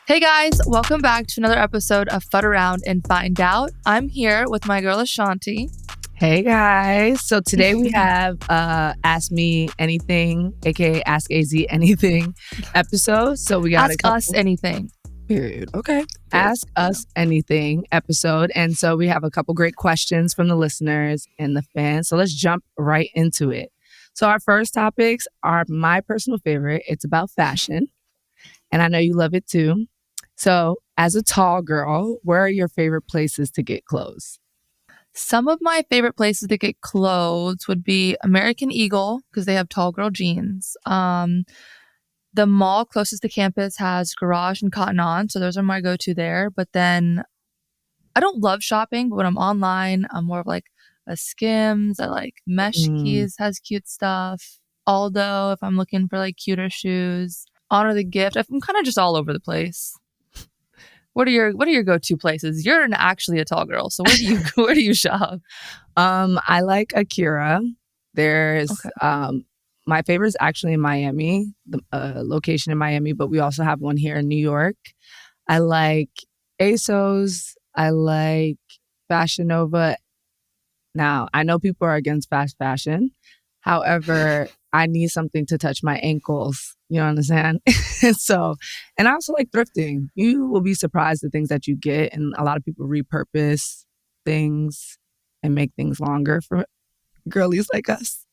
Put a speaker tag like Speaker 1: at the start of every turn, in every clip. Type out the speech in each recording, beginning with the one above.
Speaker 1: Hey guys, welcome back to another episode of Fudd Around and Find Out. I'm here with my girl Ashanti.
Speaker 2: Hey guys. So today we have Ask Me Anything, aka Ask AZ Anything episode. So we got
Speaker 1: Ask us anything.
Speaker 2: Period. Okay. Ask Us Anything episode. And so we have a couple great questions from the listeners and the fans. So let's jump right into it. So our first topics are my personal favorite. It's about fashion. And I know you love it too. So as a tall girl, where are your favorite places to get clothes?
Speaker 1: Some of my favorite places to get clothes would be American Eagle because they have tall girl jeans. The mall closest to campus has Garage and Cotton On, so those are my go-to there. But then I don't love shopping, but when I'm online, I'm more of like a Skims. I like Mesh Keys has cute stuff. Aldo, if I'm looking for like cuter shoes. Honor the Gift. I'm kind of just all over the place. What are your go-to places? You're actually a tall girl, so where do you shop?
Speaker 2: I like Akira. There's my favorite is actually in Miami, the location in Miami, but we also have one here in New York. I like ASOS. I like Fashion Nova. Now, I know people are against fast fashion. However, I need something to touch my ankles. You understand? And I also like thrifting. You will be surprised the things that you get. And a lot of people repurpose things and make things longer for girlies like us.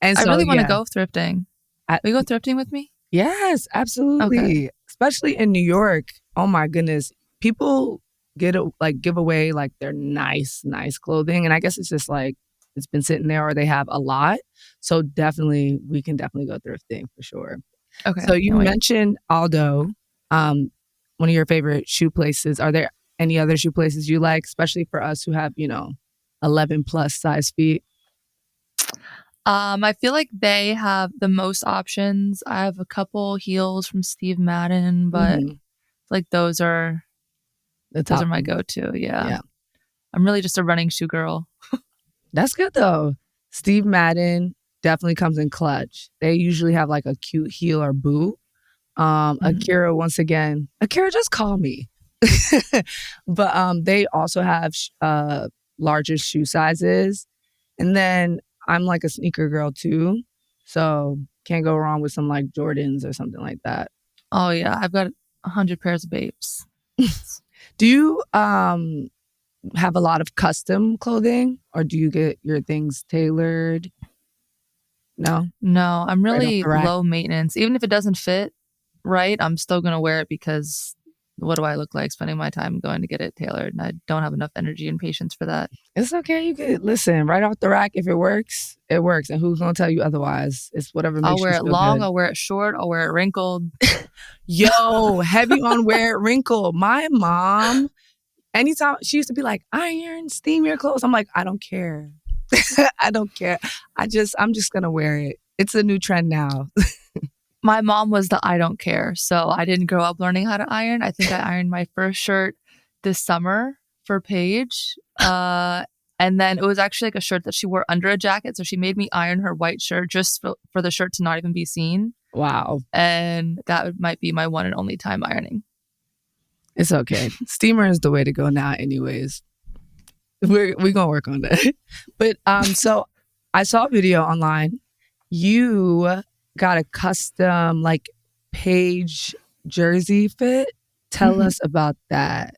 Speaker 2: And
Speaker 1: I really want to go thrifting. Will you go thrifting with me?
Speaker 2: Yes, absolutely. Okay. Especially in New York. Oh my goodness. People give away like their nice clothing. And I guess it's just like, it's been sitting there or they have a lot. So we can definitely go thrifting for sure.
Speaker 1: Okay.
Speaker 2: So you mentioned Aldo, one of your favorite shoe places. Are there any other shoe places you like, especially for us who have, 11 plus size feet?
Speaker 1: I feel like they have the most options. I have a couple heels from Steve Madden, but like those are my go-to. Yeah. I'm really just a running shoe girl.
Speaker 2: That's good though. Steve Madden definitely comes in clutch. They usually have like a cute heel or boot. Akira, once again, just call me. But they also have larger shoe sizes. And then I'm like a sneaker girl too. So can't go wrong with some like Jordans or something like that.
Speaker 1: Oh yeah, I've got 100 pairs of Babes.
Speaker 2: Do you have a lot of custom clothing or do you get your things tailored? No,
Speaker 1: I'm really low maintenance. Even if it doesn't fit right, I'm still going to wear it because what do I look like spending my time going to get it tailored? And I don't have enough energy and patience for that.
Speaker 2: It's okay. You can listen right off the rack. If it works, it works. And who's going to tell you otherwise? It's whatever makes you feel good.
Speaker 1: I'll wear it long. I'll wear it short. I'll wear it wrinkled.
Speaker 2: Yo, heavy on wear it wrinkled. My mom, anytime she used to be like, iron, steam your clothes. I'm like, I don't care. I don't care. I'm just going to wear it. It's a new trend now.
Speaker 1: My mom was the I don't care. So I didn't grow up learning how to iron. I think I ironed my first shirt this summer for Paige. And then it was actually like a shirt that she wore under a jacket. So she made me iron her white shirt just for the shirt to not even be seen.
Speaker 2: Wow.
Speaker 1: And that might be my one and only time ironing.
Speaker 2: It's okay. Steamer is the way to go now anyways. We're going to work on that. But so I saw a video online. You got a custom like Paige jersey fit. Tell us about that.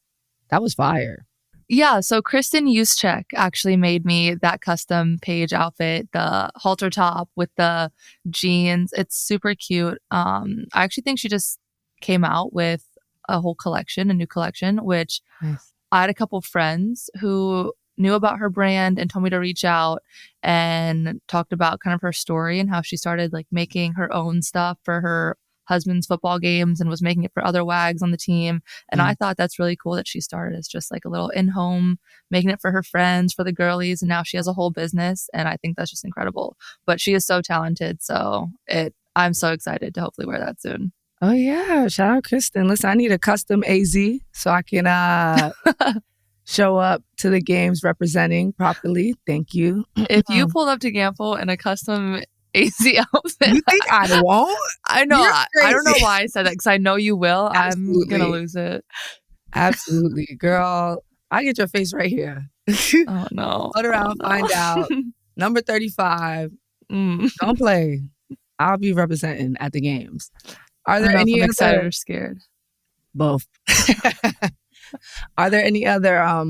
Speaker 2: That was fire.
Speaker 1: Yeah, so Kristen Juszczyk actually made me that custom Paige outfit, the halter top with the jeans. It's super cute. I actually think she just came out with a new collection, which
Speaker 2: nice.
Speaker 1: I had a couple friends who knew about her brand and told me to reach out and talked about kind of her story and how she started like making her own stuff for her husband's football games and was making it for other wags on the team. And I thought that's really cool that she started as just like a little in-home, making it for her friends, for the girlies. And now she has a whole business. And I think that's just incredible. But she is so talented. So I'm so excited to hopefully wear that soon.
Speaker 2: Oh yeah. Shout out Kristen. Listen, I need a custom AZ so I can show up to the games representing properly. Thank you.
Speaker 1: If you pulled up to Gamble in a custom Azzi outfit.
Speaker 2: You think I won't?
Speaker 1: I know.
Speaker 2: You're
Speaker 1: I don't know
Speaker 2: crazy.
Speaker 1: why I said that because I know you will. I'm going to
Speaker 2: Absolutely.
Speaker 1: lose it.
Speaker 2: Absolutely. Girl, I get your face right here.
Speaker 1: Oh, no.
Speaker 2: Float around, find out. Number 35. Don't play. I'll be representing at the games. Are there
Speaker 1: I don't know if
Speaker 2: any
Speaker 1: I'm excited
Speaker 2: other...
Speaker 1: or scared.
Speaker 2: Both. Are there any other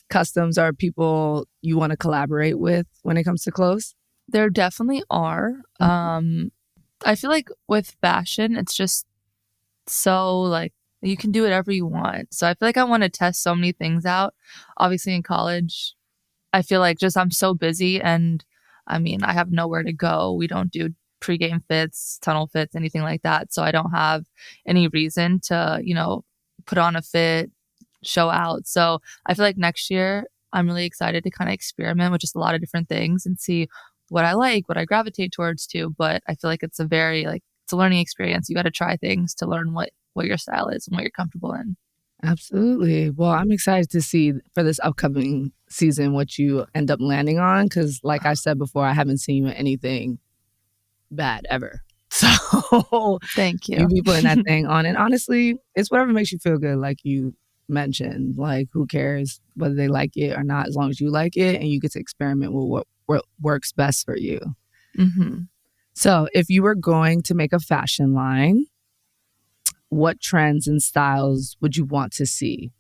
Speaker 2: customs or people you want to collaborate with when it comes to clothes?
Speaker 1: There definitely are. I feel like with fashion, it's just so like you can do whatever you want. So I feel like I want to test so many things out. Obviously in college, I feel like just I'm so busy and I mean, I have nowhere to go. We don't do pregame fits, tunnel fits, anything like that. So I don't have any reason to, put on a fit, show out. So I feel like next year I'm really excited to kind of experiment with just a lot of different things and see what I like, what I gravitate towards too. But I feel like it's a very it's a learning experience. You got to try things to learn what your style is and what you're comfortable in.
Speaker 2: Absolutely. Well, I'm excited to see for this upcoming season what you end up landing on because like I said before, I haven't seen you in anything bad ever. So
Speaker 1: thank you.
Speaker 2: You be putting that thing on. And honestly, it's whatever makes you feel good, like you mentioned. Like, who cares whether they like it or not, as long as you like it and you get to experiment with what works best for you.
Speaker 1: Mm-hmm.
Speaker 2: So if you were going to make a fashion line, what trends and styles would you want to see?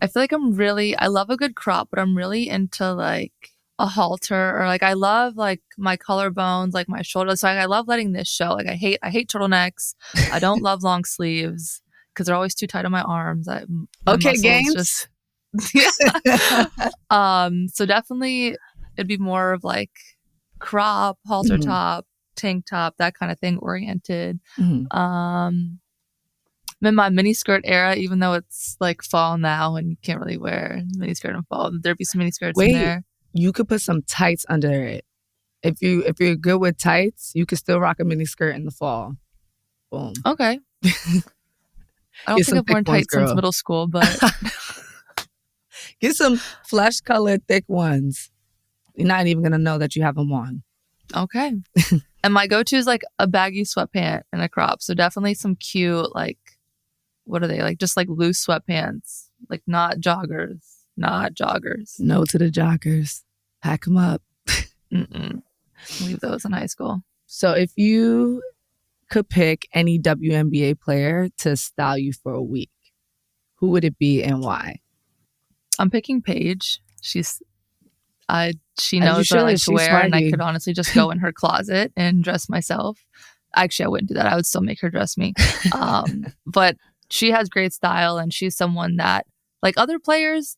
Speaker 1: I feel like I love a good crop, but I'm really into like a halter or like I love like my collarbones, like my shoulders. So I love letting this show. Like I hate turtlenecks. I don't love long sleeves because they're always too tight on my arms. My
Speaker 2: okay,
Speaker 1: muscles
Speaker 2: games.
Speaker 1: Just yeah. So definitely it'd be more of like crop, halter top, tank top, that kind of thing oriented. I'm in my mini skirt era, even though it's like fall now and you can't really wear mini skirt in fall. There'd be some mini skirts in there.
Speaker 2: You could put some tights under it. If you're good with tights, you could still rock a mini skirt in the fall. Boom.
Speaker 1: Okay. I don't think I've worn tights since middle school, but
Speaker 2: get some flesh colored thick ones. You're not even gonna know that you have them on.
Speaker 1: Okay. And my go-to is like a baggy sweatpant and a crop. So definitely some cute like, what are they like? Just like loose sweatpants, like not joggers. No
Speaker 2: to the joggers. Pack them up.
Speaker 1: Leave those in high school.
Speaker 2: So if you could pick any WNBA player to style you for a week, who would it be and why?
Speaker 1: I'm picking Paige. She knows what I like to wear, and I could honestly just go in her closet and dress myself. Actually, I wouldn't do that. I would still make her dress me. But she has great style, and she's someone that, like other players,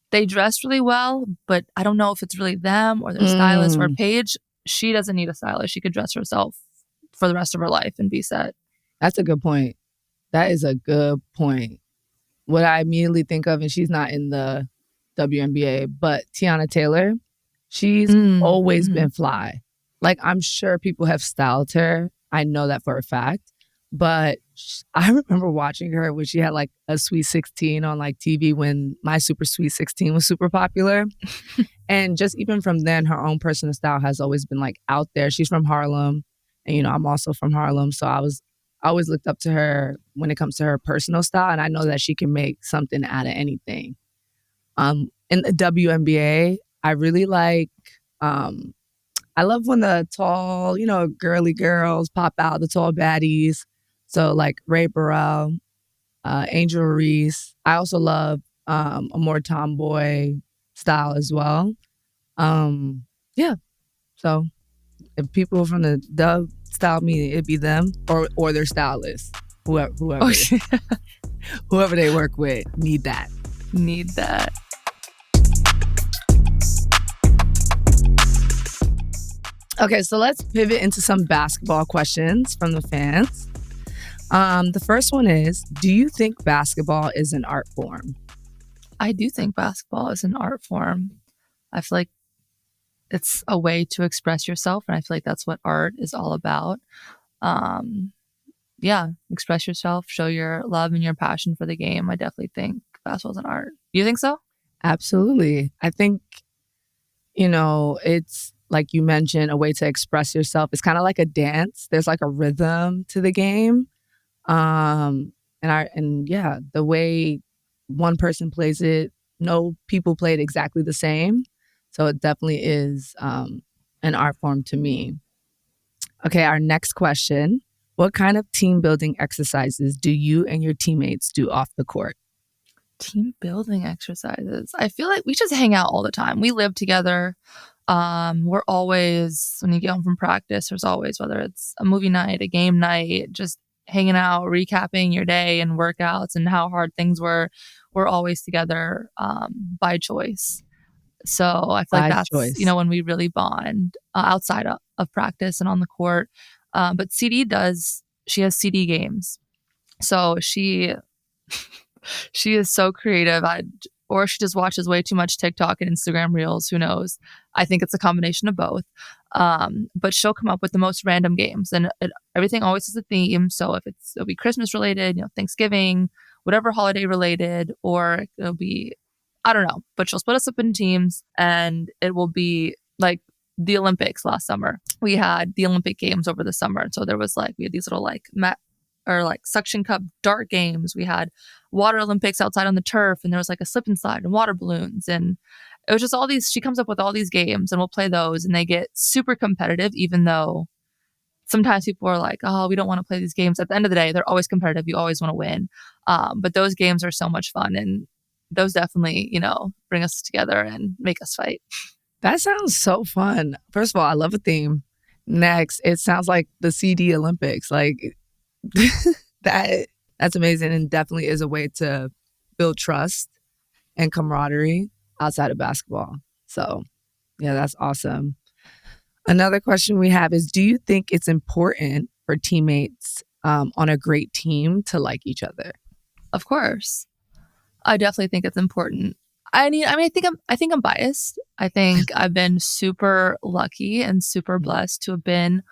Speaker 1: they dress really well, but I don't know if it's really them or their stylist. Or Paige, she doesn't need a stylist. She could dress herself for the rest of her life and be set.
Speaker 2: That's a good point. That is a good point. What I immediately think of, and she's not in the WNBA, but Tiana Taylor, she's always been fly. Like, I'm sure people have styled her. I know that for a fact. But I remember watching her when she had like a Sweet 16 on like TV when My Super Sweet 16 was super popular. And just even from then, her own personal style has always been like out there. She's from Harlem. And, I'm also from Harlem. So I always looked up to her when it comes to her personal style. And I know that she can make something out of anything. In the WNBA, I really like, I love when the tall, girly girls pop out, the tall baddies. So like Ray Burrell, Angel Reese. I also love a more tomboy style as well. Yeah. So if people from the Dove style me, it'd be them or their stylist, whoever, whoever they work with. Need that. Okay, so let's pivot into some basketball questions from the fans. The first one is, do you think basketball is an art form?
Speaker 1: I do think basketball is an art form. I feel like it's a way to express yourself, and I feel like that's what art is all about. Express yourself, show your love and your passion for the game. I definitely think basketball is an art. You think so?
Speaker 2: Absolutely. I think, it's like you mentioned, a way to express yourself. It's kind of like a dance. There's like a rhythm to the game. And yeah, the way one person plays it, no people play it exactly the same. So it definitely is an art form to me. Okay, our next question. What kind of team building exercises do you and your teammates do off the court?
Speaker 1: Team building exercises. I feel like we just hang out all the time. We live together. We're always, when you get home from practice, there's always, whether it's a movie night, a game night, just hanging out, recapping your day and workouts and how hard things were. We're always together by choice. So I feel like
Speaker 2: By
Speaker 1: that's,
Speaker 2: choice.
Speaker 1: when we really bond outside of practice and on the court. But she has CD games. So she is so creative. Or she just watches way too much TikTok and Instagram reels. Who knows? I think it's a combination of both. But she'll come up with the most random games, and everything always has a theme. So if it'll be Christmas related, Thanksgiving, whatever holiday related, or it'll be, I don't know. But she'll split us up in teams, and it will be like the Olympics last summer. We had the Olympic Games over the summer, and so there was we had these little suction cup dart games. We had water Olympics outside on the turf, and there was a slip and slide and water balloons. And it was just all these, she comes up with all these games, and we'll play those, and they get super competitive, even though sometimes people are like, oh, we don't want to play these games. At the end of the day, they're always competitive. You always want to win. But those games are so much fun, and those definitely, bring us together and make us fight.
Speaker 2: That sounds so fun. First of all, I love a theme. Next, it sounds like the CD Olympics. That's amazing, and definitely is a way to build trust and camaraderie outside of basketball. So yeah, that's awesome. Another question we have is, do you think it's important for teammates on a great team to like each other?
Speaker 1: Of course. I definitely think it's important. I think I'm biased. I think I've been super lucky and super blessed to have been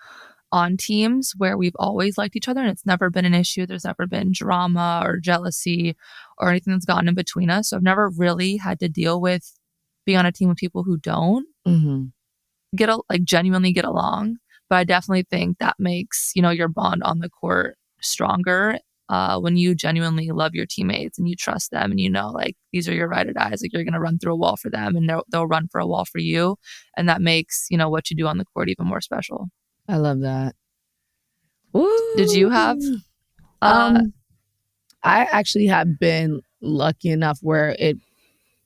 Speaker 1: on teams where we've always liked each other, and it's never been an issue. There's never been drama or jealousy or anything that's gotten in between us. So I've never really had to deal with being on a team with people who don't genuinely get along. But I definitely think that makes, your bond on the court stronger when you genuinely love your teammates and you trust them, and these are your ride or dies. You're going to run through a wall for them, and they'll run for a wall for you. And that makes, what you do on the court even more special.
Speaker 2: I love that.
Speaker 1: Ooh. Did you have?
Speaker 2: I actually have been lucky enough where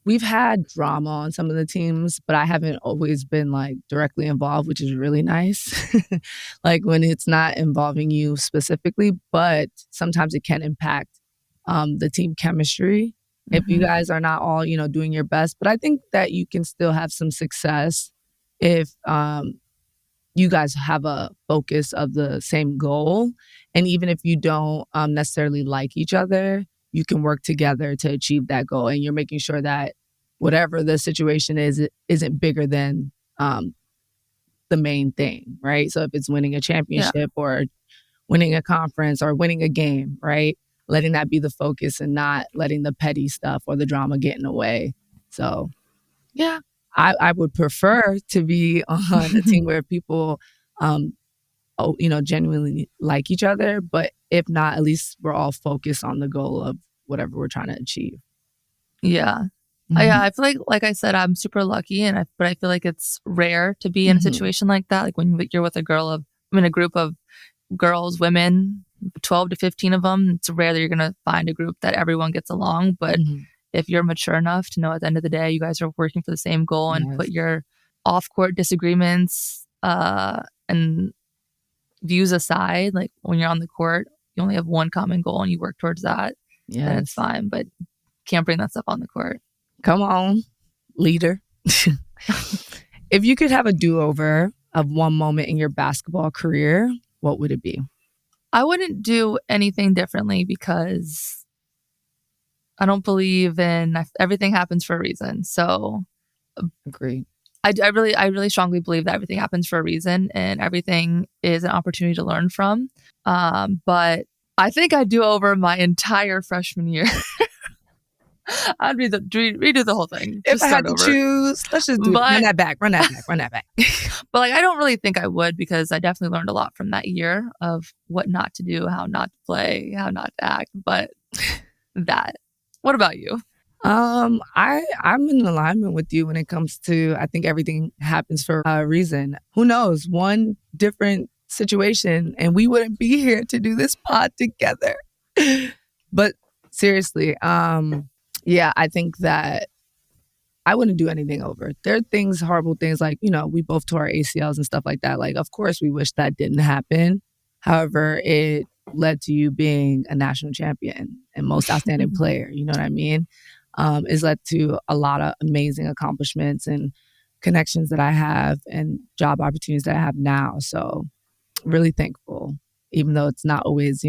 Speaker 2: we've had drama on some of the teams, but I haven't always been directly involved, which is really nice. When it's not involving you specifically, but sometimes it can impact the team chemistry if you guys are not all, doing your best. But I think that you can still have some success if you guys have a focus of the same goal. And even if you don't necessarily like each other, you can work together to achieve that goal. And you're making sure that whatever the situation is, it isn't bigger than the main thing, right? So if it's winning a championship or winning a conference or winning a game, right? Letting that be the focus and not letting the petty stuff or the drama get in the way. So, yeah. I would prefer to be on a team where people, genuinely like each other. But if not, at least we're all focused on the goal of whatever we're trying to achieve.
Speaker 1: Yeah. Yeah, I feel like I said, I'm super lucky, but I feel like it's rare to be in a situation like that. When you're with a group of girls, women, 12 to 15 of them, it's rare that you're going to find a group that everyone gets along. But if you're mature enough to know at the end of the day, you guys are working for the same goal and put your off-court disagreements and views aside, when you're on the court, you only have one common goal and you work towards that, then it's fine. But can't bring that stuff on the court.
Speaker 2: Come on, leader. If you could have a do-over of one moment in your basketball career, what would it be?
Speaker 1: I wouldn't do anything differently because I don't believe in everything happens for a reason. So,
Speaker 2: agree.
Speaker 1: I really strongly believe that everything happens for a reason and everything is an opportunity to learn from. But I think I'd do over my entire freshman year. I'd redo the whole thing.
Speaker 2: If
Speaker 1: Just
Speaker 2: I had
Speaker 1: start
Speaker 2: to
Speaker 1: over.
Speaker 2: choose, let's just do it. Run that back. Run that back.
Speaker 1: But like, I don't really think I would, because I definitely learned a lot from that year of what not to do, how not to play, how not to act. But that. What about you?
Speaker 2: I'm in alignment with you when it comes to, I think everything happens for a reason. Who knows? One different situation and we wouldn't be here to do this pod together. But seriously, yeah, I think that I wouldn't do anything over. There are things, horrible things like, we both tore our ACLs and stuff like that. Like, of course, we wish that didn't happen. However, it led to you being a national champion and most outstanding player. You know what I mean? It's led to a lot of amazing accomplishments and connections that I have and job opportunities that I have now. So really thankful, even though it's not always,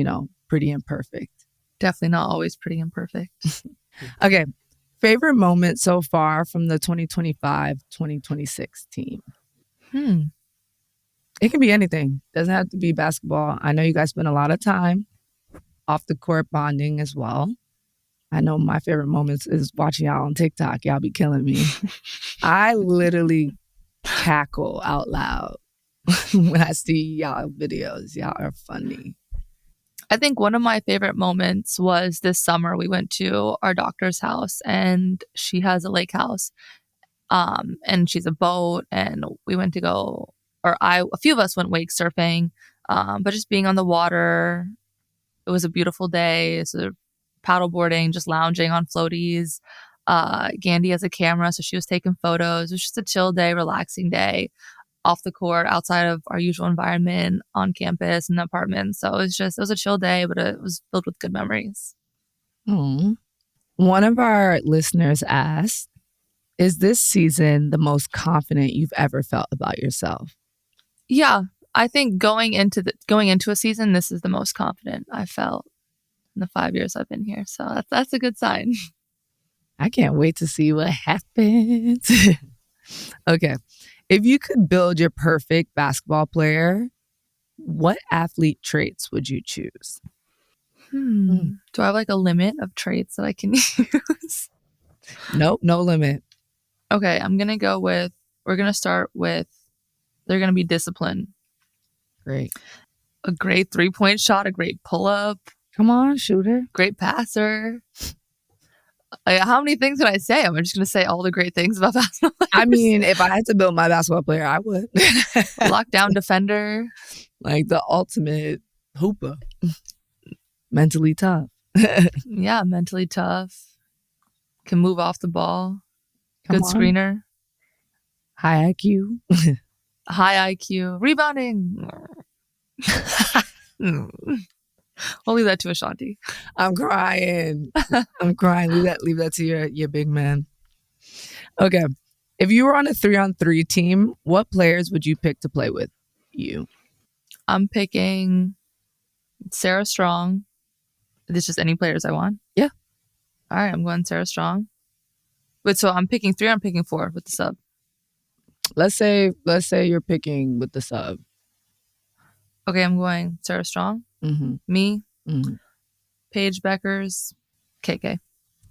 Speaker 2: pretty and perfect.
Speaker 1: Definitely not always pretty and perfect.
Speaker 2: Okay. Favorite moment so far from the 2025-2026 team? It can be anything. Doesn't have to be basketball. I know you guys spend a lot of time off the court bonding as well. I know my favorite moments is watching y'all on TikTok. Y'all be killing me. I literally cackle out loud when I see y'all videos. Y'all are funny.
Speaker 1: I think one of my favorite moments was this summer. We went to our doctor's house, and she has a lake house. And she's a boat, and we went to go, a few of us went wake surfing, but just being on the water. It was a beautiful day. So paddleboarding, just lounging on floaties. Gandhi has a camera, so she was taking photos. It was just a chill day, relaxing day off the court, outside of our usual environment on campus in the apartment. So it was a chill day, but it was filled with good memories.
Speaker 2: One of our listeners asked, is this season the most confident you've ever felt about yourself?
Speaker 1: Yeah, I think going into a season, this is the most confident I felt in the 5 years I've been here. So that's a good sign.
Speaker 2: I can't wait to see what happens. Okay. If you could build your perfect basketball player, what athlete traits would you choose?
Speaker 1: Do I have like a limit of traits that I can use?
Speaker 2: Nope, no limit.
Speaker 1: Okay, we're going to start with, they're going to be disciplined.
Speaker 2: Great.
Speaker 1: A great 3-point shot, a great pull-up.
Speaker 2: Come on, shooter.
Speaker 1: Great passer. How many things can I say? I'm just going to say all the great things about basketball players.
Speaker 2: I mean, if I had to build my basketball player, I would.
Speaker 1: Lockdown defender.
Speaker 2: Like the ultimate hooper. Mentally tough.
Speaker 1: Yeah, mentally tough. Can move off the ball. Good
Speaker 2: on.
Speaker 1: Screener.
Speaker 2: High IQ.
Speaker 1: High IQ. Rebounding. We'll leave that to Ashanti.
Speaker 2: I'm crying. Leave that to your big man. Okay. If you were on a 3-on-3 team, what players would you pick to play with you?
Speaker 1: I'm picking Sarah Strong. Is this just any players I want?
Speaker 2: Yeah.
Speaker 1: All right, I'm going Sarah Strong. But so I'm picking 3, I'm picking 4 with the sub.
Speaker 2: Let's say you're picking with the sub.
Speaker 1: Okay, I'm going Sarah Strong.
Speaker 2: Mm-hmm.
Speaker 1: Me.
Speaker 2: Mm-hmm.
Speaker 1: Paige Beckers. KK.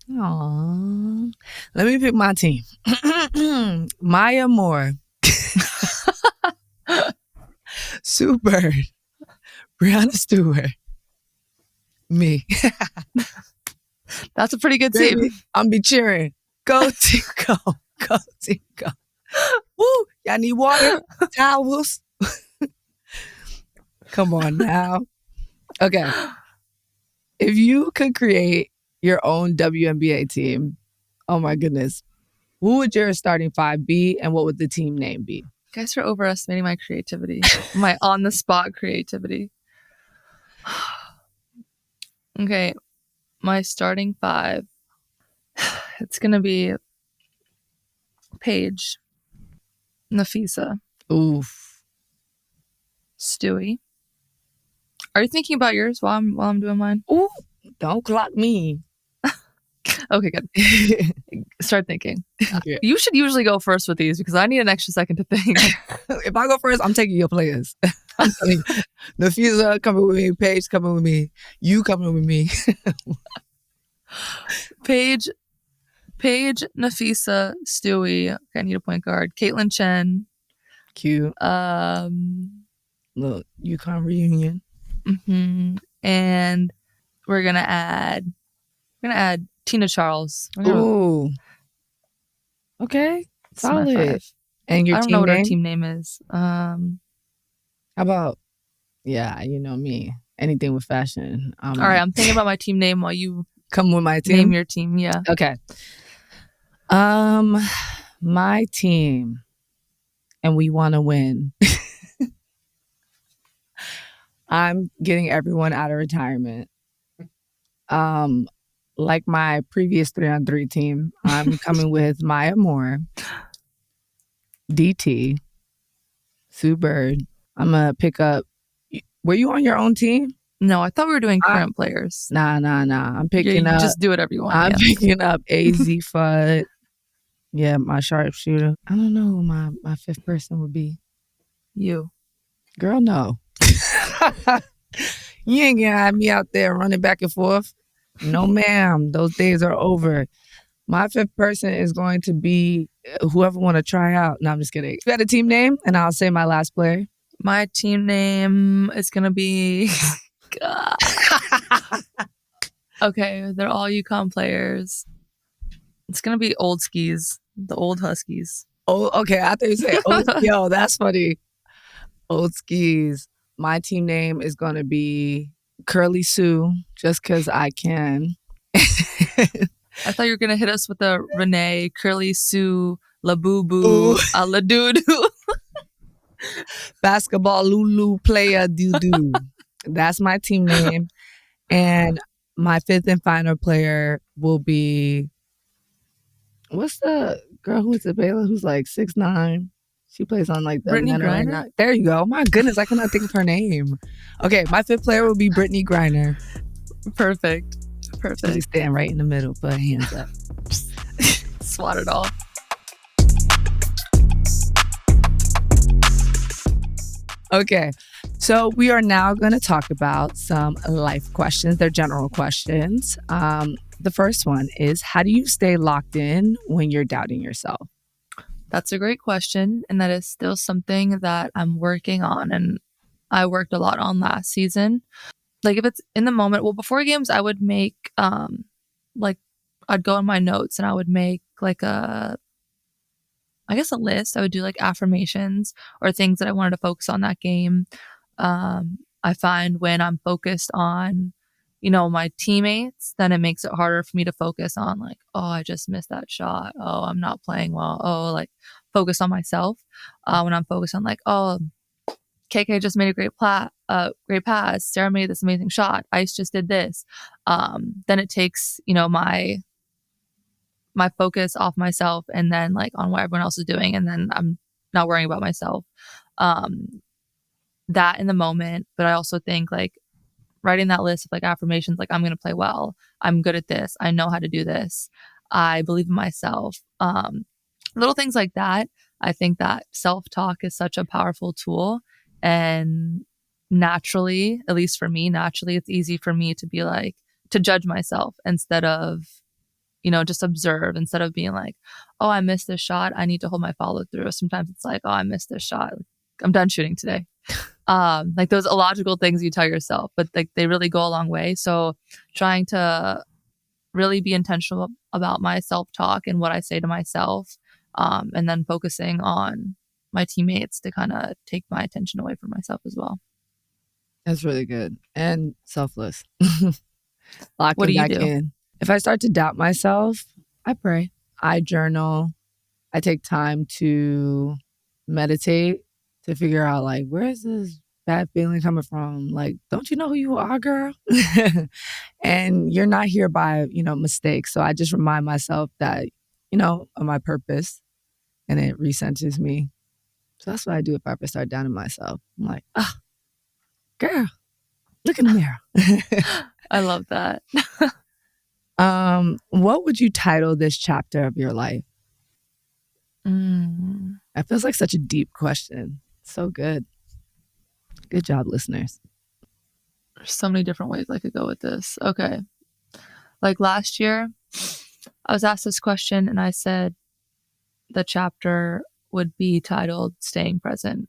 Speaker 2: Aww. Let me pick my team. Maya Moore. Sue Bird. Brianna Stewart. Me.
Speaker 1: That's a pretty good team.
Speaker 2: I'm be cheering. Go team, go. Go team, go. Woo! Y'all need water? Towels? Come on now. Okay. If you could create your own WNBA team, oh my goodness, who would your starting 5 be and what would the team name be?
Speaker 1: You guys are overestimating my creativity. My on-the-spot creativity. Okay. My starting 5. It's going to be Paige. Nafisa.
Speaker 2: Oof.
Speaker 1: Stewie. Are you thinking about yours while I'm doing mine?
Speaker 2: Ooh, don't clock me.
Speaker 1: Okay, good. Start thinking.
Speaker 2: Okay.
Speaker 1: You should usually go first with these because I need an extra second to think.
Speaker 2: If I go first, I'm taking your players. I'm telling you. Nafisa coming with me. Paige coming with me. You coming with me.
Speaker 1: Paige, Paige, Nafisa, Stewie. Okay, I need a point guard. Caitlin Chen.
Speaker 2: Cute. Little UConn reunion.
Speaker 1: And we're gonna add Tina Charles.
Speaker 2: Ooh. Okay. Solid. And your
Speaker 1: I don't
Speaker 2: team
Speaker 1: know what
Speaker 2: name?
Speaker 1: her team name is.
Speaker 2: How about, yeah, you know me. Anything with fashion.
Speaker 1: All right, I'm thinking about my team name while you
Speaker 2: come with my team.
Speaker 1: Name your team, yeah.
Speaker 2: Okay. My team, and we want to win. I'm getting everyone out of retirement. Like my previous 3-on-3 team, I'm coming with Maya Moore, DT, Sue Bird. I'm gonna pick up. Were you on your own team?
Speaker 1: No, I thought we were doing current players.
Speaker 2: Nah. I'm picking up.
Speaker 1: Just do whatever you want.
Speaker 2: I'm picking up AZ Fudd. Yeah, my sharpshooter. I don't know who my fifth person would be.
Speaker 1: You.
Speaker 2: Girl, no. You ain't gonna have me out there running back and forth. No, ma'am. Those days are over. My fifth person is going to be whoever want to try out. No, I'm just kidding. You got a team name? And I'll say my last player.
Speaker 1: My team name is going to be... Okay, they're all UConn players. It's going to be Old Skis. The Old Huskies.
Speaker 2: Oh, okay. I thought you said Old Yo, that's funny. Old Skis. My team name is going to be Curly Sue, just because I can.
Speaker 1: I thought you were going to hit us with the Renee, Curly Sue, La Boo Boo, La Doo Doo.
Speaker 2: Basketball Lulu player doo doo. That's my team name. And my fifth and final player will be, what's the girl who's at Baylor who's like 6'9"? She plays on like the
Speaker 1: Brittany Griner.
Speaker 2: There you go. My goodness, I cannot think of her name. Okay, my fifth player will be Brittany Griner.
Speaker 1: Perfect.
Speaker 2: She's stand right in the middle, put her hands up.
Speaker 1: Swat it all.
Speaker 2: Okay, so we are now going to talk about some life questions. They're general questions. The first one is, how do you stay locked in when you're doubting yourself?
Speaker 1: That's a great question. And that is still something that I'm working on. And I worked a lot on last season. Like if it's in the moment, well, before games, I would make, I'd go in my notes and I would make like a list. I would do like affirmations or things that I wanted to focus on that game. I find when I'm focused on, my teammates, then it makes it harder for me to focus on like, oh, I just missed that shot. Oh, I'm not playing well. Oh, like focus on myself. When I'm focused on like, oh, KK just made a great pass. Sarah made this amazing shot. Ice just did this. Then it takes, my focus off myself and then like on what everyone else is doing. And then I'm not worrying about myself. That in the moment. But I also think like writing that list of like affirmations, like I'm going to play well. I'm good at this. I know how to do this. I believe in myself. Little things like that. I think that self-talk is such a powerful tool. And naturally, at least for me, it's easy for me to be like, to judge myself instead of, just observe, instead of being like, oh, I missed this shot. I need to hold my follow through. Sometimes it's like, oh, I missed this shot. I'm done shooting today. Like those illogical things you tell yourself, but like they really go a long way. So trying to really be intentional about my self-talk and what I say to myself, and then focusing on my teammates to kind of take my attention away from myself as well.
Speaker 2: That's really good. And selfless. Locking
Speaker 1: what do you
Speaker 2: back
Speaker 1: do?
Speaker 2: in. If I start to doubt myself, I pray. I journal. I take time to meditate to figure out like, where is this bad feeling coming from? Like, don't you know who you are, girl? And you're not here by, mistakes. So I just remind myself that, of my purpose, and it recenters me. So that's what I do if I ever start doubting myself. I'm like, girl, look in the mirror.
Speaker 1: I love that.
Speaker 2: What would you title this chapter of your life? That feels like such a deep question. So good. Good job, listeners.
Speaker 1: There's so many different ways I could go with this. Okay. Like last year, I was asked this question and I said the chapter would be titled Staying Present.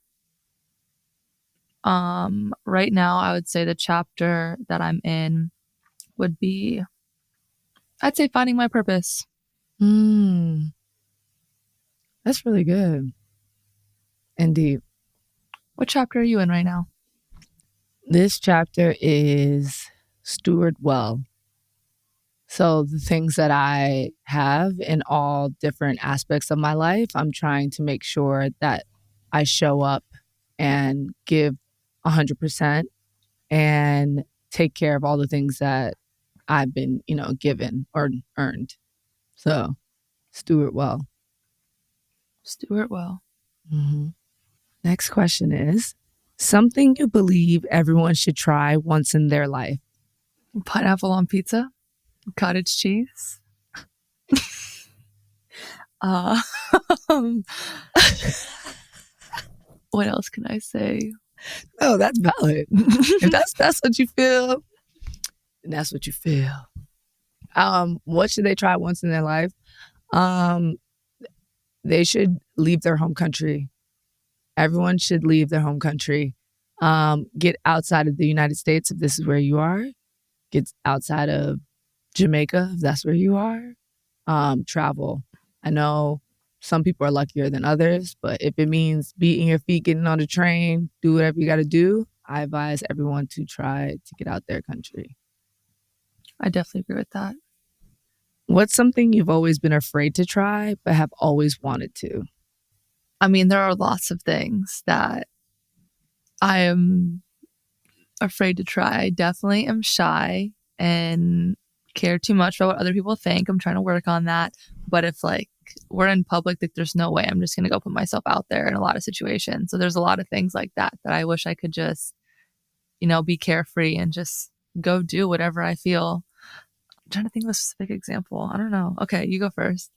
Speaker 1: Right now I would say the chapter that I'm in would be, I'd say, finding my purpose.
Speaker 2: That's really good and deep.
Speaker 1: What chapter are you in right now?
Speaker 2: This chapter is Steward Well. So the things that I have in all different aspects of my life, I'm trying to make sure that I show up and give 100% and take care of all the things that I've been, given or earned. So steward well.
Speaker 1: Steward well.
Speaker 2: Mm-hmm. Next question is something you believe everyone should try once in their life.
Speaker 1: Pineapple on pizza, cottage cheese. What else can I say?
Speaker 2: Oh, that's valid. If that's what you feel, then that's what you feel. What should they try once in their life? They should leave their home country. Everyone should leave their home country. Get outside of the United States if this is where you are. Get outside of Jamaica if that's where you are. Travel. I know some people are luckier than others, but if it means beating your feet, getting on the train, do whatever you got to do, I advise everyone to try to get out their country.
Speaker 1: I definitely agree with that.
Speaker 2: What's something you've always been afraid to try, but have always wanted to?
Speaker 1: I mean, there are lots of things that I am afraid to try. I definitely am shy and care too much about what other people think. I'm trying to work on that. But if we're in public, there's no way I'm just going to go put myself out there in a lot of situations. So there's a lot of things like that I wish I could just, be carefree and just go do whatever I feel. I'm trying to think of a specific example. I don't know. Okay, you go first.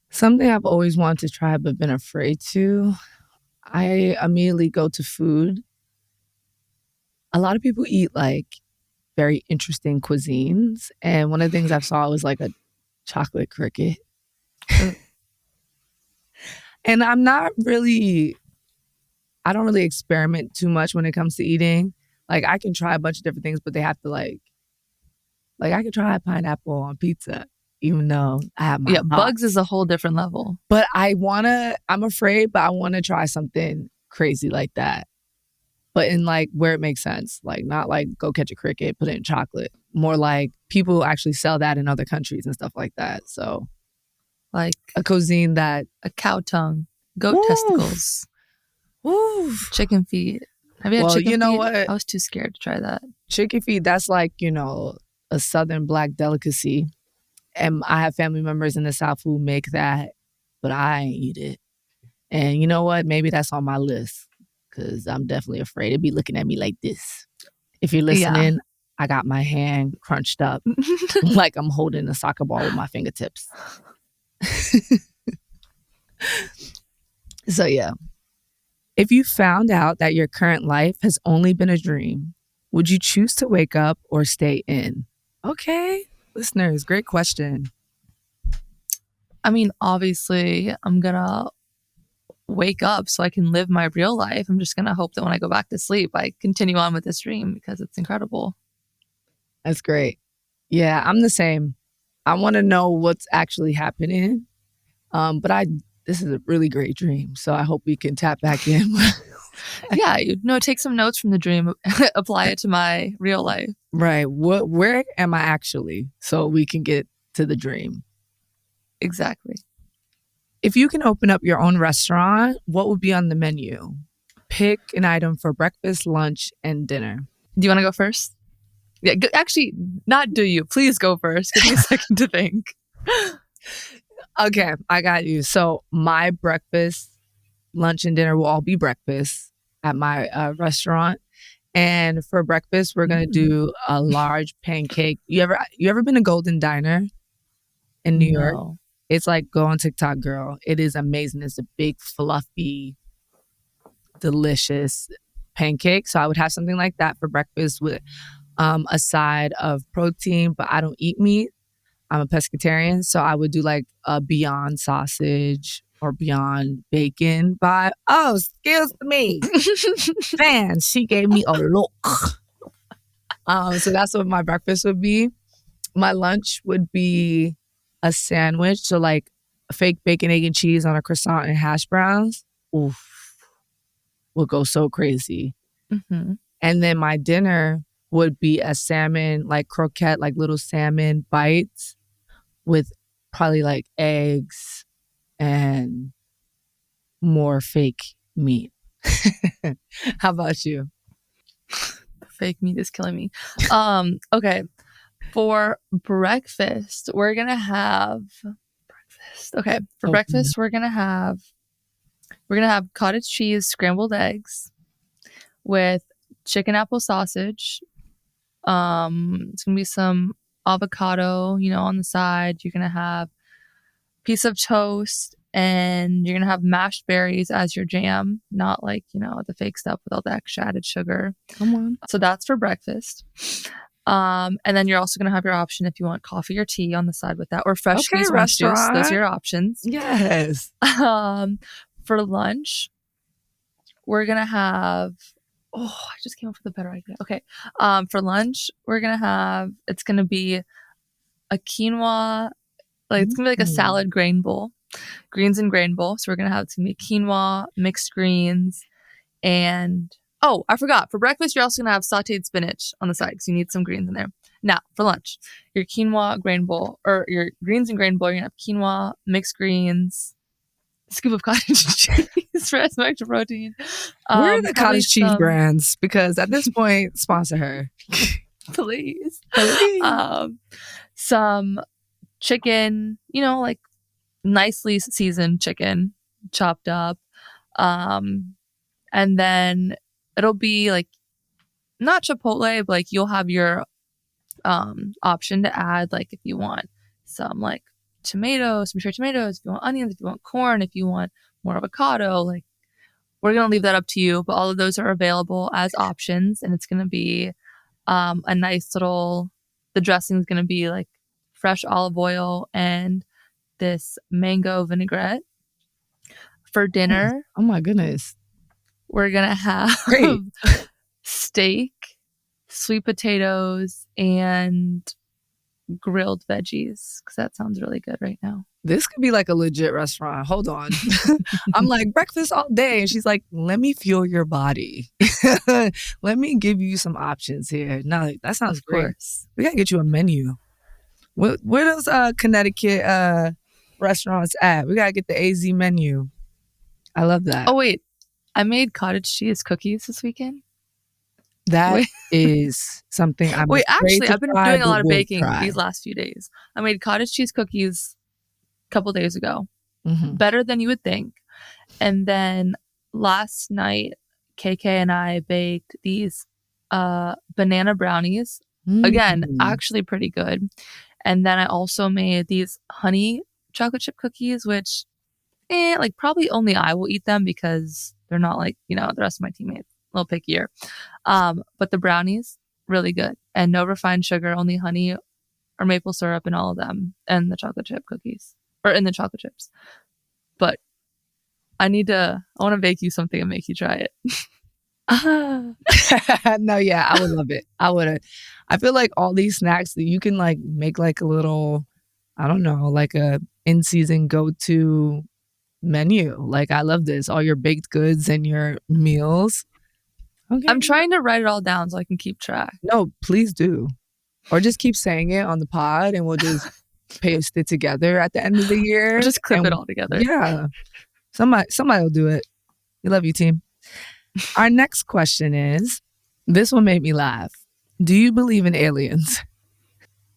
Speaker 2: Something I've always wanted to try but been afraid to. I immediately go to food. A lot of people eat very interesting cuisines. And one of the things I saw was a chocolate cricket. And I don't really experiment too much when it comes to eating. I can try a bunch of different things, but they have to I can try pineapple on pizza, even though I have my thoughts.
Speaker 1: Bugs is a whole different level.
Speaker 2: But I'm afraid, but I want to try something crazy like that. But in where it makes sense, not go catch a cricket, put it in chocolate. More people actually sell that in other countries and stuff like that. So a cuisine that
Speaker 1: a cow tongue, goat testicles, chicken feet. Have you had chicken feet?
Speaker 2: You know what?
Speaker 1: I was too scared to try that.
Speaker 2: Chicken feet, that's a Southern Black delicacy. And I have family members in the South who make that, but I ain't eat it. And you know what? Maybe that's on my list because I'm definitely afraid to be looking at me like this. If you're listening, I got my hand crunched up like I'm holding a soccer ball with my fingertips. So yeah. If you found out that your current life has only been a dream, would you choose to wake up or stay in? Okay, listeners, great question.
Speaker 1: I mean, obviously, I'm going to wake up so I can live my real life. I'm just going to hope that when I go back to sleep, I continue on with this dream because it's incredible.
Speaker 2: That's great. Yeah, I'm the same. I want to know what's actually happening. But this is a really great dream. So I hope we can tap back in.
Speaker 1: Yeah, take some notes from the dream, apply it to my real life.
Speaker 2: Right. Where am I actually? So we can get to the dream.
Speaker 1: Exactly.
Speaker 2: If you can open up your own restaurant, what would be on the menu? Pick an item for breakfast, lunch, and dinner.
Speaker 1: Do you want to go first? Yeah, actually, not do you. Please go first. Give me a second to think.
Speaker 2: Okay, I got you. So my breakfast, lunch, and dinner will all be breakfast at my restaurant. And for breakfast, we're going to do a large pancake. You ever been to Golden Diner in New York? It's go on TikTok, girl. It is amazing. It's a big, fluffy, delicious pancake. So I would have something like that for breakfast with a side of protein, but I don't eat meat. I'm a pescatarian, so I would do like a Beyond sausage or Beyond bacon. But oh, excuse me, man, she gave me a look. So that's what my breakfast would be. My lunch would be a sandwich, so like fake bacon, egg, and cheese on a croissant and hash browns. Oof, would go so crazy.
Speaker 1: Mm-hmm.
Speaker 2: And then my dinner would be a salmon, like croquette, like little salmon bites with probably like eggs and more fake meat. How about you?
Speaker 1: Fake meat is killing me. Okay. For breakfast, we're gonna have breakfast. Okay. For breakfast, we're gonna have cottage cheese scrambled eggs with chicken apple sausage. It's gonna be some avocado, on the side. You're gonna have a piece of toast, and you're gonna have mashed berries as your jam, not like, the fake stuff with all the extra added sugar.
Speaker 2: Come on.
Speaker 1: So that's for breakfast. And then you're also gonna have your option if you want coffee or tea on the side with that, or fresh squeezed orange juice. Those are your options.
Speaker 2: Yes.
Speaker 1: For lunch, we're gonna have. Oh, I just came up with a better idea. Okay. For lunch, we're gonna have. It's gonna be a quinoa. Like it's gonna be like a salad grain bowl, greens and grain bowl. So we're gonna have it's gonna be quinoa, mixed greens, and oh, I forgot. For breakfast, you're also gonna have sautéed spinach on the side because you need some greens in there. Now, for lunch, your quinoa grain bowl or your greens and grain bowl, you're gonna have quinoa, mixed greens, a scoop of cottage cheese for some extra protein.
Speaker 2: Where are the cottage cheese brands? Because at this point, sponsor her.
Speaker 1: Please. Some chicken, like nicely seasoned chicken, chopped up. And then it'll be like not Chipotle, but like you'll have your option to add, like if you want some like tomatoes, some cherry tomatoes, if you want onions, if you want corn, if you want more avocado, like we're gonna leave that up to you. But all of those are available as options, and it's gonna be a nice little. The dressing is gonna be like fresh olive oil and this mango vinaigrette. For dinner,
Speaker 2: oh my goodness,
Speaker 1: we're gonna have steak, sweet potatoes, and grilled veggies because that sounds really good right now.
Speaker 2: This could be like a legit restaurant. Hold on. I'm like, breakfast all day. And she's like, let me fuel your body. Let me give you some options here. No, that sounds great. We got to get you a menu. Where those Connecticut restaurants at? We got to get the AZ menu. I love that.
Speaker 1: Oh, wait. I made cottage cheese cookies this weekend.
Speaker 2: That is something I'm
Speaker 1: actually, I've been doing a lot of baking these last few days. I made cottage cheese cookies a couple days ago. Better than you would think. And then last night, KK and I baked these banana brownies. Again, actually pretty good. And then I also made these honey chocolate chip cookies, which like probably only I will eat them because they're not like, the rest of my teammates. A little pickier. But the brownies, really good. And no refined sugar, only honey or maple syrup in all of them. And the chocolate chip cookies. Or in the chocolate chips. But I want to bake you something and make you try it.
Speaker 2: No, yeah, I would love it. I feel like all these snacks that you can like make like a little, I don't know, like a in-season go-to menu. Like I love this. All your baked goods and your meals. Okay.
Speaker 1: I'm trying to write it all down so I can keep track.
Speaker 2: No, please do. Or just keep saying it on the pod and we'll just paste it together at the end of the year.
Speaker 1: Or just clip it all together.
Speaker 2: Yeah. Somebody will do it. We love you, team. Our next question is, this one made me laugh. Do you believe in aliens?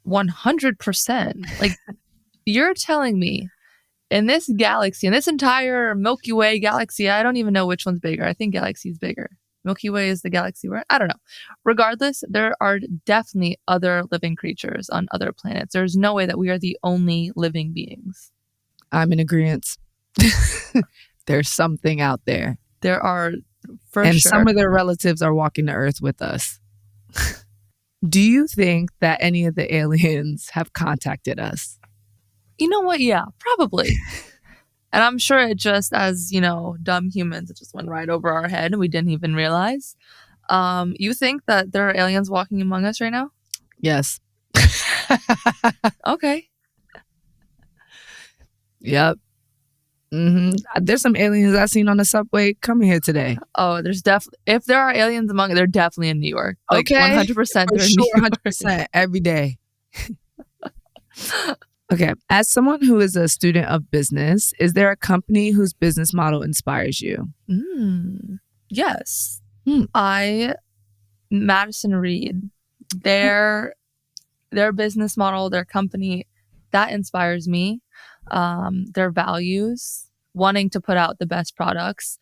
Speaker 1: 100%. Like, you're telling me in this galaxy, in this entire Milky Way galaxy, I don't even know which one's bigger. I think galaxy is bigger. Milky Way is the galaxy we're in. I don't know. Regardless, there are definitely other living creatures on other planets. There's no way that we are the only living beings.
Speaker 2: I'm in agreement. There's something out there.
Speaker 1: There are, for
Speaker 2: and
Speaker 1: sure.
Speaker 2: Some of their relatives are walking the earth with us. Do you think that any of the aliens have contacted us?
Speaker 1: You know what? Yeah, probably. And I'm sure it just, as, dumb humans, it just went right over our head and we didn't even realize. You think that there are aliens walking among us right now?
Speaker 2: Yes.
Speaker 1: Okay.
Speaker 2: Yep. There's some aliens I seen on the subway coming here today.
Speaker 1: Oh, there's definitely, if there are aliens among, they're definitely in New York. Like
Speaker 2: Okay.
Speaker 1: 100%
Speaker 2: For
Speaker 1: they're in
Speaker 2: sure,
Speaker 1: New York.
Speaker 2: 100% every day. Okay. As someone who is a student of business, is there a company whose business model inspires you?
Speaker 1: Yes. Madison Reed, their business model, their company, that inspires me. Their values, wanting to put out the best products,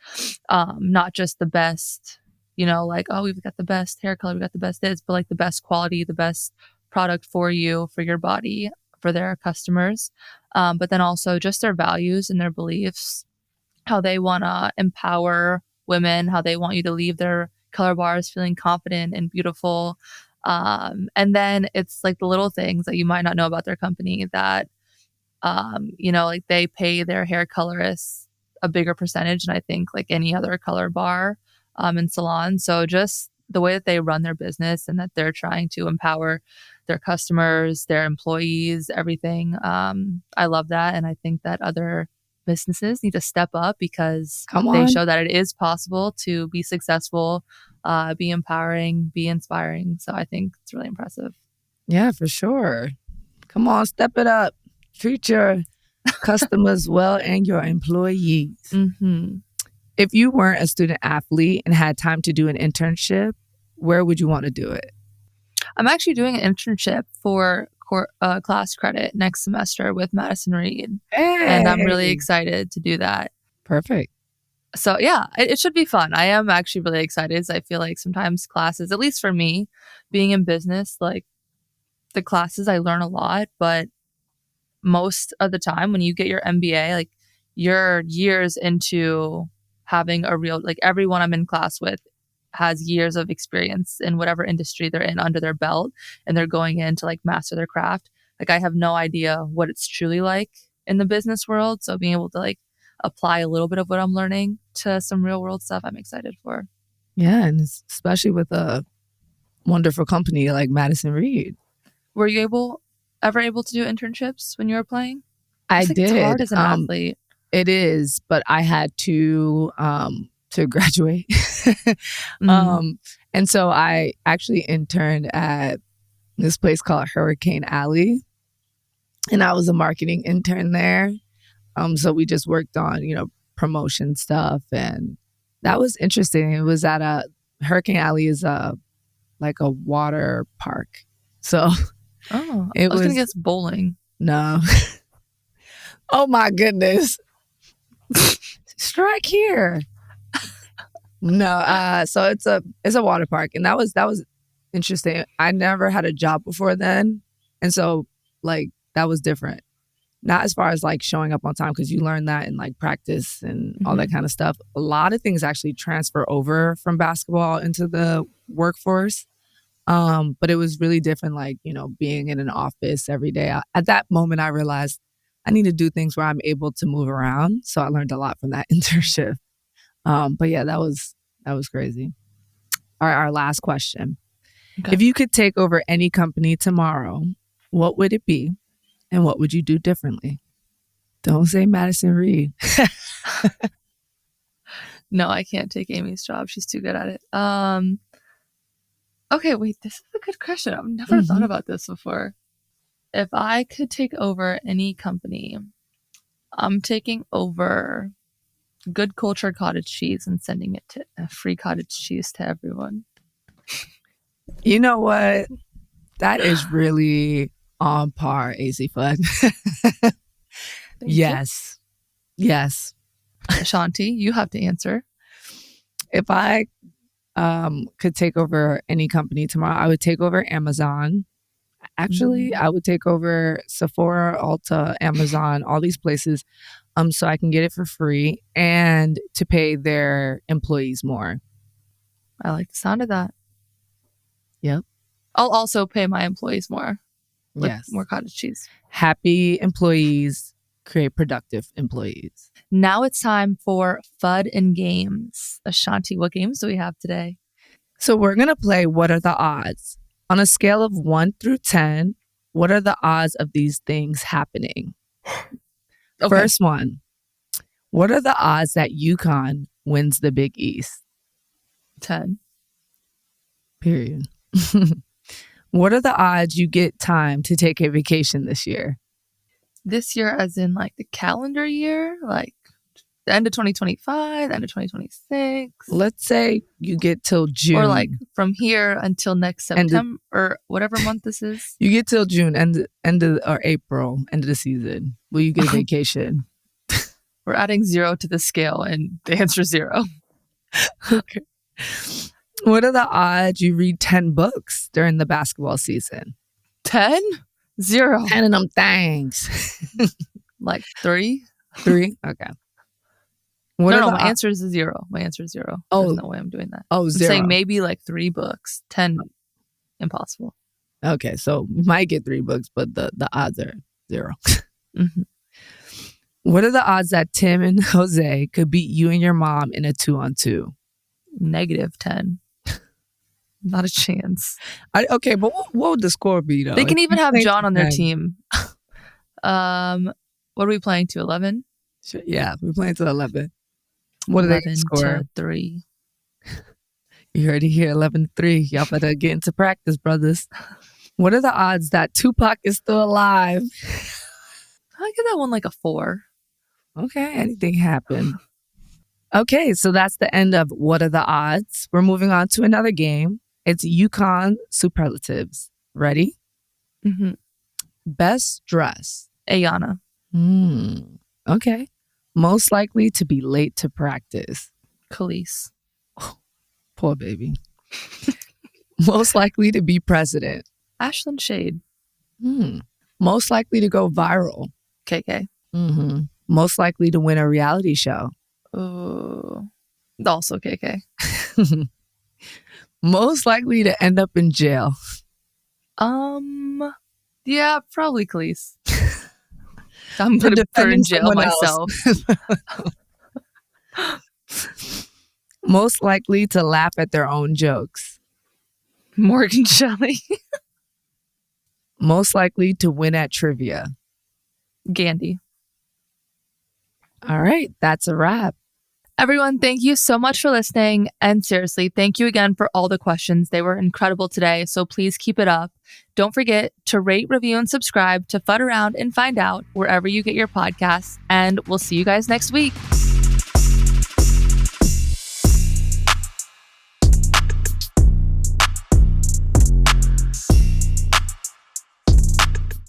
Speaker 1: not just the best, like, oh, we've got the best hair color, we got the best this, but like the best quality, the best product for you, for your body, for their customers. But then also just their values and their beliefs, how they want to empower women, how they want you to leave their color bars feeling confident and beautiful. And then it's like the little things that you might not know about their company that, like they pay their hair colorists a bigger percentage than I think like any other color bar and salon. So just the way that they run their business and that they're trying to empower their customers, their employees, everything. I love that. And I think that other businesses need to step up because they show that it is possible to be successful, be empowering, be inspiring. So I think it's really impressive.
Speaker 2: Yeah, for sure. Come on, step it up. Treat your customers well and your employees. If you weren't a student athlete and had time to do an internship, where would you want to do it?
Speaker 1: I'm actually doing an internship for class credit next semester with Madison Reed.
Speaker 2: Hey.
Speaker 1: And I'm really excited to do that.
Speaker 2: Perfect.
Speaker 1: So yeah, it should be fun. I am actually really excited. I feel like sometimes classes, at least for me, being in business, like the classes I learn a lot, but most of the time when you get your MBA, like you're years into having a real, like everyone I'm in class with has years of experience in whatever industry they're in under their belt, and they're going in to like master their craft. Like I have no idea what it's truly like in the business world. So being able to like apply a little bit of what I'm learning to some real world stuff, I'm excited for.
Speaker 2: Yeah, and especially with a wonderful company like Madison Reed.
Speaker 1: Were you ever able to do internships when you were playing?
Speaker 2: I did.
Speaker 1: It's hard as an athlete.
Speaker 2: It is, but I had to graduate. And so I actually interned at this place called Hurricane Alley, and I was a marketing intern there. So we just worked on, promotion stuff, and that was interesting. It was at Hurricane Alley is like a water park. So
Speaker 1: I was going to guess bowling.
Speaker 2: No. Oh my goodness. Strike here. No, so it's a water park, and that was interesting. I never had a job before then, and so like that was different. Not as far as like showing up on time, because you learn that in like practice and all that kind of stuff. A lot of things actually transfer over from basketball into the workforce. But it was really different, like, being in an office every day. At that moment, I realized I need to do things where I'm able to move around. So I learned a lot from that internship. But yeah, that was crazy. All right, our last question. Okay. If you could take over any company tomorrow, what would it be? And what would you do differently? Don't say Madison Reed.
Speaker 1: No, I can't take Amy's job. She's too good at it. Okay, wait, this is a good question. I've never thought about this before. If I could take over any company, I'm taking over Good Culture cottage cheese and sending it to free cottage cheese to everyone.
Speaker 2: You know what? That is really on par, Azzi Fudd. Yes. Yes.
Speaker 1: Ashanti, you have to answer.
Speaker 2: If I could take over any company tomorrow, I would take over Amazon. Actually, I would take over Sephora, Ulta, Amazon, all these places, so I can get it for free and to pay their employees more.
Speaker 1: I like the sound of that.
Speaker 2: Yep.
Speaker 1: I'll also pay my employees more. Like
Speaker 2: Yes.
Speaker 1: more cottage cheese.
Speaker 2: Happy employees create productive employees.
Speaker 1: Now it's time for Fudd and Games. Ashanti, what games do we have today?
Speaker 2: So we're going to play What Are the Odds? On a scale of 1 through 10, what are the odds of these things happening?
Speaker 1: Okay.
Speaker 2: First one. What are the odds that UConn wins the Big East?
Speaker 1: 10.
Speaker 2: Period. What are the odds you get time to take a vacation this year?
Speaker 1: This year, as in like the calendar year, like the end of 2025, the end of 2026.
Speaker 2: Let's say you get till June.
Speaker 1: Or like from here until next September or whatever month this is.
Speaker 2: You get till June, end of or April, end of the season. Will you get a vacation?
Speaker 1: We're adding 0 to the scale and the answer is 0.
Speaker 2: Okay. What are the odds you read 10 books during the basketball season?
Speaker 1: 10? 0.
Speaker 2: 10 of them things.
Speaker 1: Like 3?
Speaker 2: 3? Okay.
Speaker 1: No, my answer is 0. My answer is 0.
Speaker 2: Oh.
Speaker 1: There's no way I'm doing that.
Speaker 2: Oh,
Speaker 1: I'm
Speaker 2: 0.
Speaker 1: saying maybe like 3 books. 10, impossible.
Speaker 2: Okay, so you might get 3 books, but the odds are 0.
Speaker 1: Mm-hmm.
Speaker 2: What are the odds that Tim and Jose could beat you and your mom in a 2-on-2?
Speaker 1: -10. Not a chance.
Speaker 2: Okay, but what would the score be, though?
Speaker 1: They can even have John on their
Speaker 2: 10.
Speaker 1: team. What are we playing to? 11?
Speaker 2: Yeah, we're playing to 11. What are they going to score?
Speaker 1: 11-3.
Speaker 2: You heard it here, 11-3. Y'all better get into practice, brothers. What are the odds that Tupac is still alive?
Speaker 1: I give that one like a 4.
Speaker 2: Okay, anything happen. Okay, so that's the end of What Are the Odds? We're moving on to another game. It's UConn superlatives. Ready?
Speaker 1: Mm-hmm.
Speaker 2: Best dress.
Speaker 1: Ayana.
Speaker 2: Okay. Most likely to be late to practice.
Speaker 1: Khalees.
Speaker 2: Oh, poor baby. Most likely to be president.
Speaker 1: Ashlyn Shade.
Speaker 2: Most likely to go viral.
Speaker 1: KK.
Speaker 2: Most likely to win a reality show.
Speaker 1: Also KK.
Speaker 2: Most likely to end up in jail.
Speaker 1: Yeah, probably Khalees. I'm going to put her in jail myself.
Speaker 2: Most likely to laugh at their own jokes.
Speaker 1: Morgan Shelley.
Speaker 2: Most likely to win at trivia.
Speaker 1: Gandhi.
Speaker 2: All right, that's a wrap.
Speaker 1: Everyone, thank you so much for listening. And seriously, thank you again for all the questions. They were incredible today, so please keep it up. Don't forget to rate, review, and subscribe to Fudd Around and Find Out wherever you get your podcasts. And we'll see you guys next week.